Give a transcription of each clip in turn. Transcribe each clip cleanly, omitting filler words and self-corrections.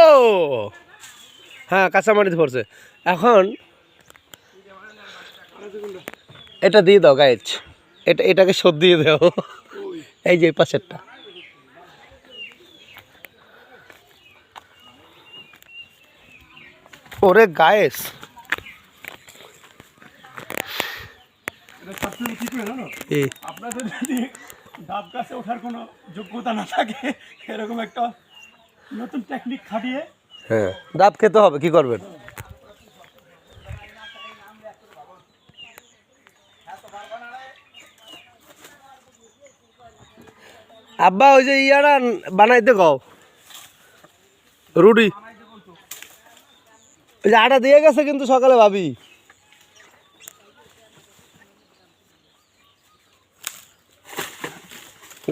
ও হ্যাঁ, কাঁচামাটিতে পড়ছে। এখন এটা দিয়ে দাও গাইজ, এটাকে শোধ দিয়ে দাও। এই যে পাশেরটা। ওরে গায়েস, আপনাদের যদি ডাব গাছে ওঠার কোনো যোগ্যতা না থাকে, এরকম একটা নতুন টেকনিক খাটিয়ে হ্যাঁ ডাব খেতে হবে, কি করবেন? আব্বা ওই যে ইয়ারা বানাইতে কও, রুটি। ওই যে আটা দিয়ে গেছে কিন্তু সকালে ভাবি।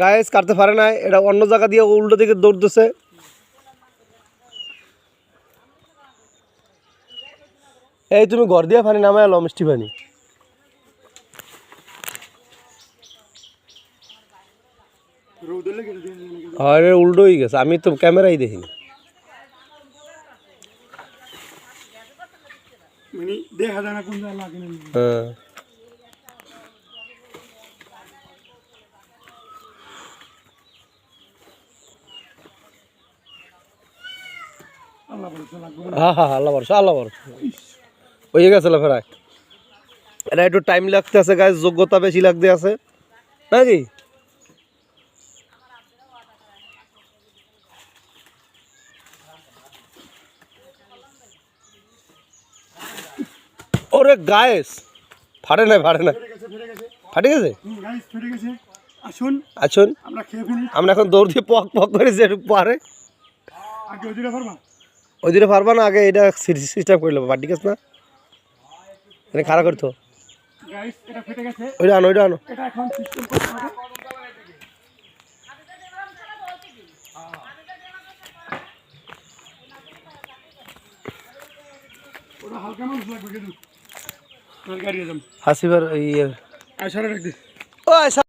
গায়েস কাটতে পারে না, এটা অন্য জায়গা দিয়ে উল্টো দিকে দৌড় দিছে। এই তুমি ঘর দিয়ে পানি নামায় এলো, মিষ্টি পানি। আরে উল্টো হয়ে গেছে, আমি তো ক্যামেরাই দেখিনি। মানে দেখা যায় না কোন জায়গায় লাগে না। হ্যাঁ আল্লাহ ভরসা লাগবে। হ্যাঁ হ্যাঁ, আল্লাহ ভরসা, আল্লাহ ভরসা। হয়ে গেছে ফেরায়। এটা একটু টাইম লাগতে আছে গাছ, যোগ্যতা বেশি লাগতে আছে নাকি? ওরে গায়েস, ফাটে নাই ফাটে না, ফাটে গেছে। গাইস ফেটে গেছে। আসুন আসুন আমরা খেয়ে ফেলি। আমরা এখন দৌড় দিয়ে পক পক করেছি, একটু পারে আগে ওই দিকে পারবা? ওই দিকে পারবা না, আগে এটা সিস্টেম করে নেবো। বাটি গাছ না এটা খারাপ করতো। গাইস এটা ফেটে গেছে, ওইটা আনো, ওইটা আনো। এটা এখন সিস্টেম করতে হবে। ওটা হালকা মানুষ লাগবে কিন্তু তরকারি একদম হাসিবার ইয়ে আশারা রাখ দে। ও